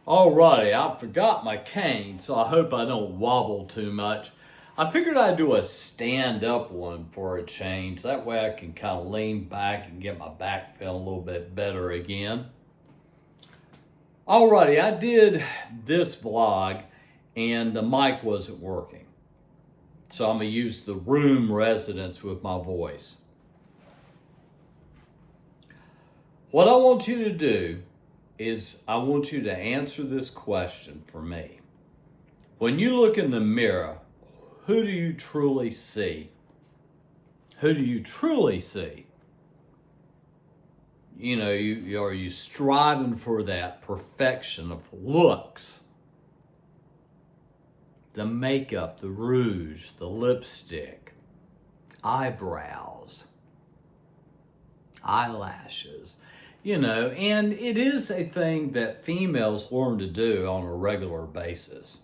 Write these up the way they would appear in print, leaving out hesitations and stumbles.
Alrighty, I forgot my cane, so I hope I don't wobble too much. I figured I'd do a stand-up one for a change. That way I can kind of lean back and get my back feeling a little bit better again. Alrighty, I did this vlog and the mic wasn't working. So I'm going to use the room resonance with my voice. What I want you to do is I want you to answer this question for me. When you look in the mirror, who do you truly see? Who do you truly see? You know, are you striving for that perfection of looks? The makeup, the rouge, the lipstick, eyebrows, eyelashes. You know, and it is a thing that females learn to do on a regular basis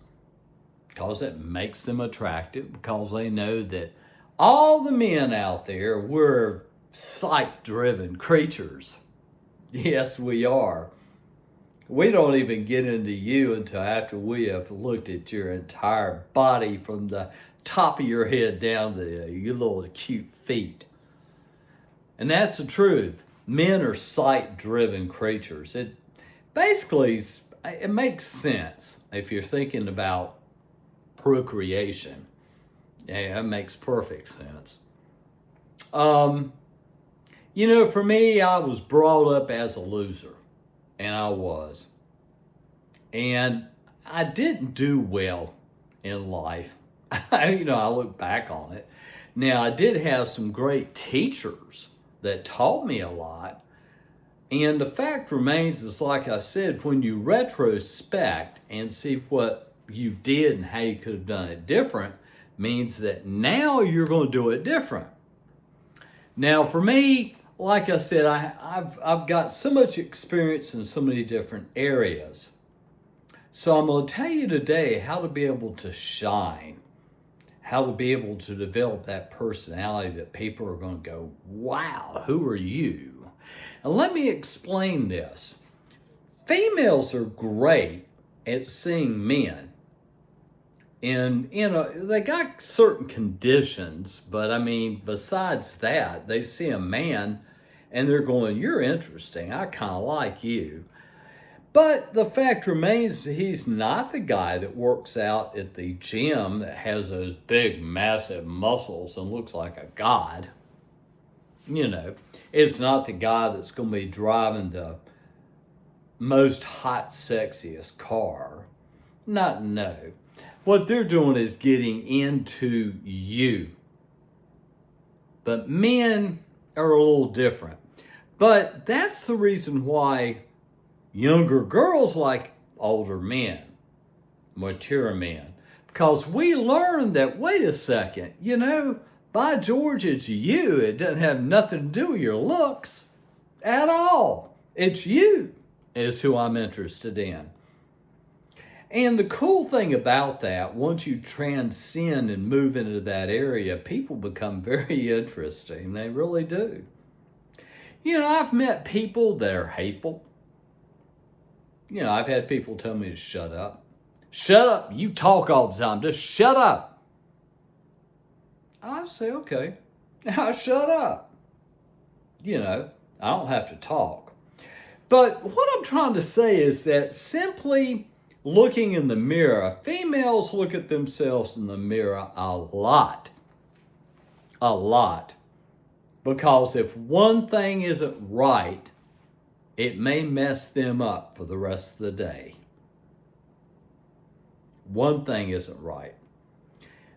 because it makes them attractive, because they know that all the men out there, we're sight-driven creatures. Yes, we are. We don't even get into you until after we have looked at your entire body from the top of your head down to your little cute feet. And that's the truth. Men are sight-driven creatures. It makes sense if you're thinking about procreation. Yeah, it makes perfect sense. You know, for me, I was brought up as a loser, and I was. And I didn't do well in life. I look back on it. Now, I did have some great teachers that taught me a lot. And the fact remains is, like I said, when you retrospect and see what you did and how you could have done it different, means that now you're going to do it different. Now, for me, like I said, I've got so much experience in so many different areas. So I'm going to tell you today how to be able to shine, how to be able to develop that personality that people are going to go, wow, who are you? And let me explain this. Females are great at seeing men. And, they got certain conditions, but I mean, besides that, they see a man and they're going, you're interesting. I kind of like you. But the fact remains that he's not the guy that works out at the gym that has those big, massive muscles and looks like a god. You know, it's not the guy that's going to be driving the most hot, sexiest car. No. What they're doing is getting into you. But men are a little different. But that's the reason why younger girls like older men, mature men, because we learned that, wait a second, by George, it's you. It doesn't have nothing to do with your looks at all. It's you is who I'm interested in. And the cool thing about that, once you transcend and move into that area, people become very interesting. They really do. I've met people that are hateful. I've had people tell me to shut up. Shut up. You talk all the time. Just shut up. I say, okay, now shut up. I don't have to talk. But what I'm trying to say is that simply looking in the mirror, females look at themselves in the mirror a lot. A lot. Because if one thing isn't right, it may mess them up for the rest of the day. One thing isn't right.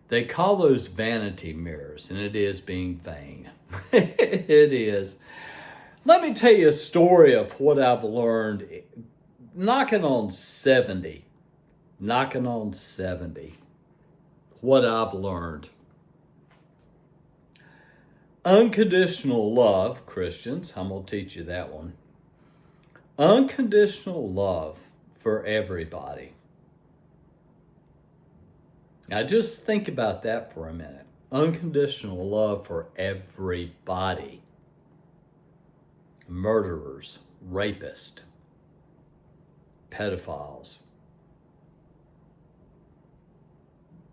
They call those vanity mirrors, and it is being vain. It is. Let me tell you a story of what I've learned knocking on 70. What I've learned. Unconditional love, Christians, I'm going to teach you that one. Unconditional love for everybody. Now just think about that for a minute. Unconditional love for everybody. Murderers, rapists, pedophiles.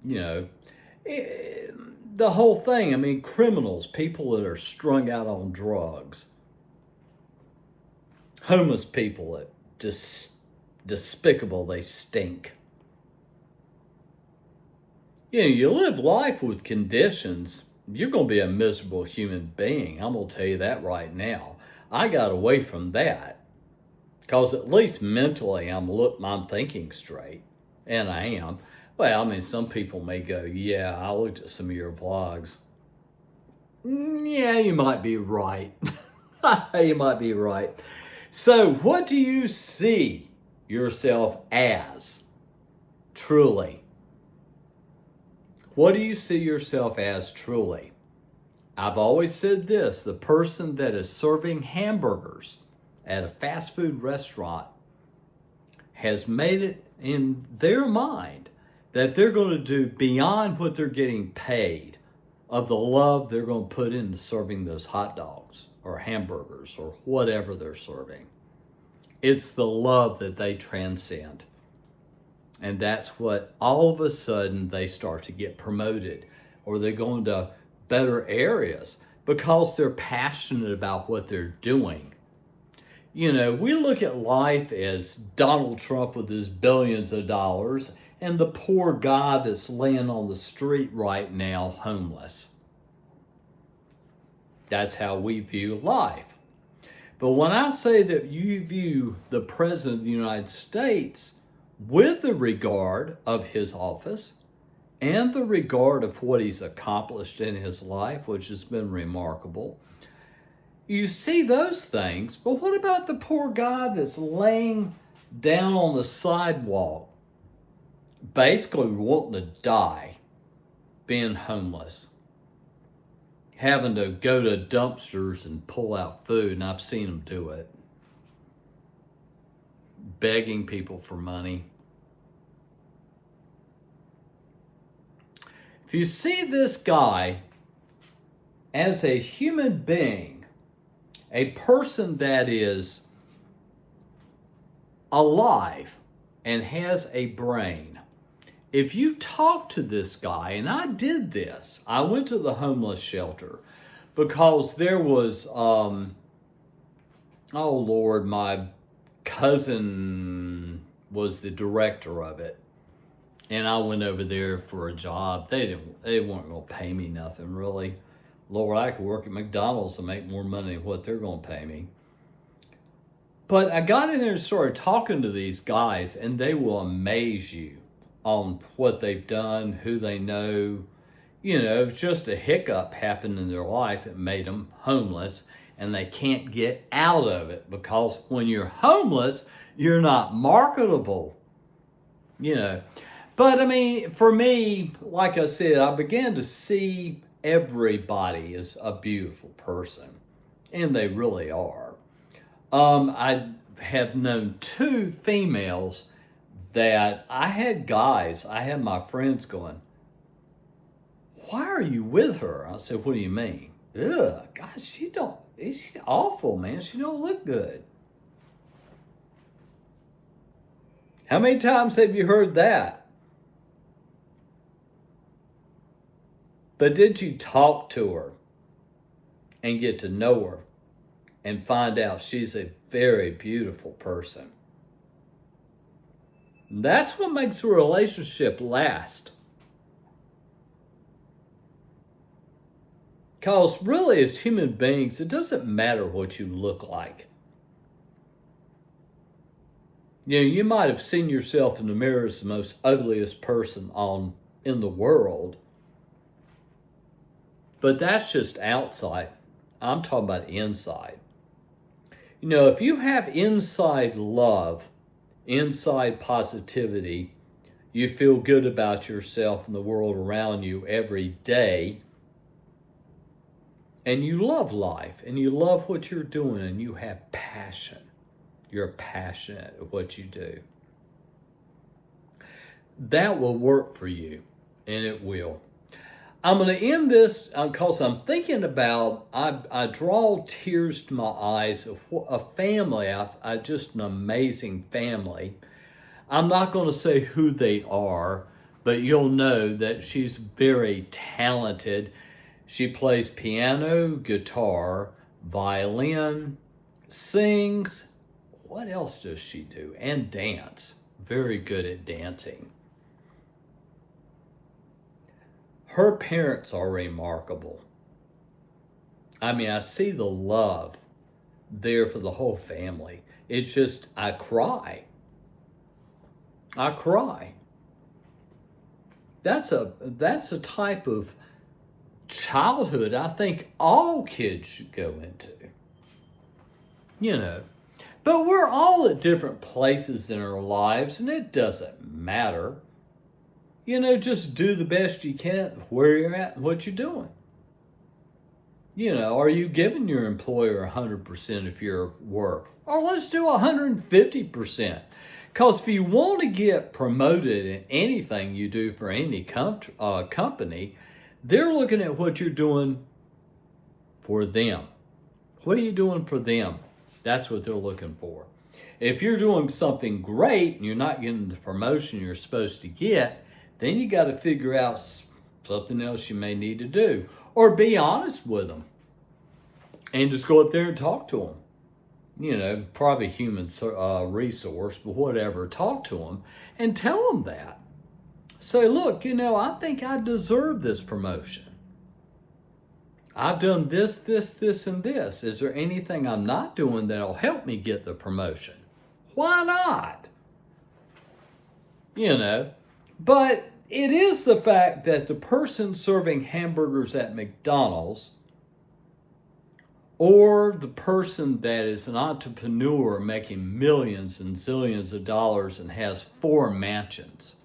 You know, the whole thing. I mean, criminals, people that are strung out on drugs, homeless people that just despicable, they stink. You know, you live life with conditions, you're going to be a miserable human being. I'm going to tell you that right now. I got away from that because at least mentally I'm thinking straight, and I am. Well, I mean, some people may go, yeah, I looked at some of your vlogs. Yeah, you might be right. You might be right. So, what do you see yourself as? Truly. What do you see yourself as truly? I've always said this, the person that is serving hamburgers at a fast food restaurant has made it in their mind that they're going to do beyond what they're getting paid of the love they're going to put into serving those hot dogs or hamburgers or whatever they're serving. It's the love that they transcend. And that's what all of a sudden they start to get promoted, or they go into better areas because they're passionate about what they're doing. You know, we look at life as Donald Trump with his billions of dollars and the poor guy that's laying on the street right now, homeless. That's how we view life. But when I say that you view the President of the United States with the regard of his office and the regard of what he's accomplished in his life, which has been remarkable, you see those things. But what about the poor guy that's laying down on the sidewalk, basically wanting to die, being homeless, having to go to dumpsters and pull out food, and I've seen him do it, begging people for money. If you see this guy as a human being, a person that is alive and has a brain, if you talk to this guy, and I did this, I went to the homeless shelter because there was, oh Lord, my cousin was the director of it. And I went over there for a job. They weren't going to pay me nothing, really. Lord, I could work at McDonald's and make more money than what they're going to pay me. But I got in there and started talking to these guys, and they will amaze you on what they've done, who they know. You know, if just a hiccup happened in their life, it made them homeless, and they can't get out of it because when you're homeless, you're not marketable, you know. But I mean, for me, like I said, I began to see everybody as a beautiful person, and they really are. I have known two females that I had my friends going, why are you with her? I said, what do you mean? Ugh, God, she's awful, man. She don't look good. How many times have you heard that? But did you talk to her and get to know her and find out she's a very beautiful person? That's what makes a relationship last. Because really, as human beings, it doesn't matter what you look like. You know, you might have seen yourself in the mirror as the most ugliest person in the world, but that's just outside. I'm talking about inside. You know, if you have inside love, inside positivity, you feel good about yourself and the world around you every day, and you love life, and you love what you're doing, and you have passion. You're passionate at what you do. That will work for you, and it will. I'm going to end this because I'm thinking about, I draw tears to my eyes of a family, just an amazing family I'm not going to say who they are, but you'll know that she's very talented. She plays piano, guitar, violin, sings. What else does she do? And dance. Very good at dancing. Her parents are remarkable. I mean, I see the love there for the whole family. It's just, I cry. I cry. That's a type of childhood I think all kids should go into. You know. But we're all at different places in our lives, and it doesn't matter. You know, just do the best you can where you're at and what you're doing. You know, are you giving your employer 100% of your work? Or let's do 150%. Because if you want to get promoted in anything you do for any company, they're looking at what you're doing for them. What are you doing for them? That's what they're looking for. If you're doing something great and you're not getting the promotion you're supposed to get, then you got to figure out something else you may need to do. Or be honest with them and just go up there and talk to them. You know, probably human resource, but whatever. Talk to them and tell them that. Say, look, you know, I think I deserve this promotion. I've done this, and this. Is there anything I'm not doing that'll help me get the promotion? Why not? You know, but it is the fact that the person serving hamburgers at McDonald's or the person that is an entrepreneur making millions and zillions of dollars and has 4 mansions,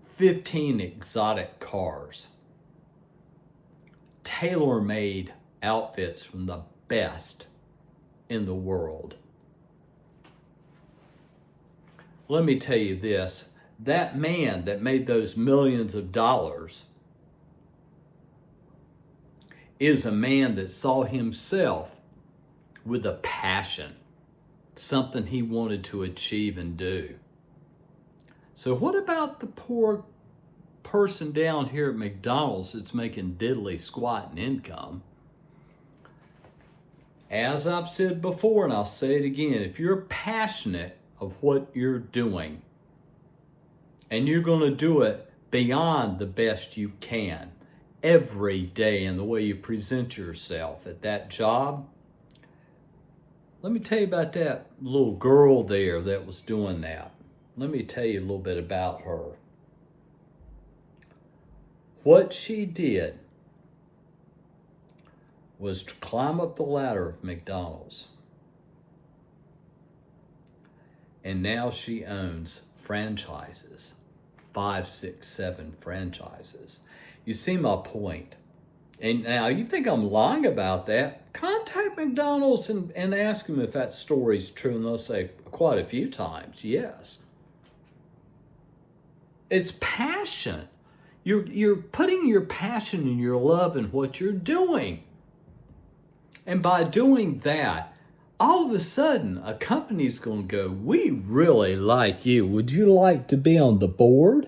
15 exotic cars, tailor-made outfits from the best in the world. Let me tell you this, that man that made those millions of dollars is a man that saw himself with a passion, something he wanted to achieve and do. So what about the poor person down here at McDonald's that's making diddly squat in income? As I've said before, and I'll say it again, if you're passionate of what you're doing and you're going to do it beyond the best you can every day in the way you present yourself at that job, let me tell you about that little girl there that was doing that. Let me tell you a little bit about her. What she did was to climb up the ladder of McDonald's. And now she owns franchises, 5, 6, 7 franchises. You see my point. And now you think I'm lying about that? Contact McDonald's and ask them if that story's true, and they'll say quite a few times, yes. It's passion. You're putting your passion and your love in what you're doing. And by doing that, all of a sudden, a company's going to go, we really like you. Would you like to be on the board?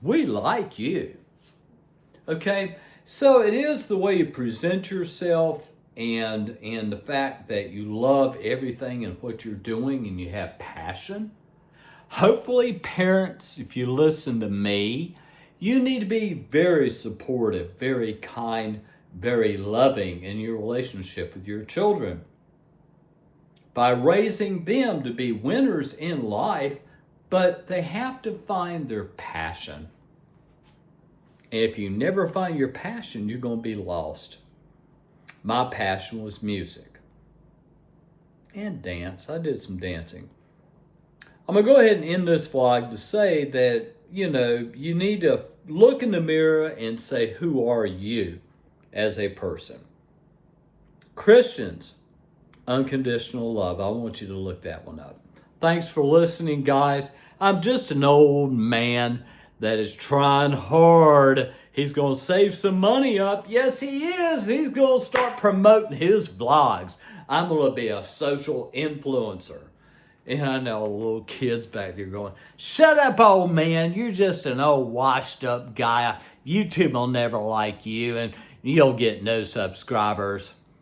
We like you. Okay? So it is the way you present yourself and the fact that you love everything and what you're doing and you have passion. Hopefully, parents, if you listen to me, you need to be very supportive, very kind, very loving in your relationship with your children. By raising them to be winners in life, but they have to find their passion. And if you never find your passion, you're going to be lost. My passion was music and dance. I did some dancing. I'm going to go ahead and end this vlog to say that, you know, you need to look in the mirror and say, who are you as a person? Christians, unconditional love. I want you to look that one up. Thanks for listening, guys. I'm just an old man that is trying hard. He's going to save some money up. Yes, he is. He's going to start promoting his vlogs. I'm going to be a social influencer. And I know little kids back there going, shut up, old man. You're just an old washed up guy. YouTube will never like you and you'll get no subscribers.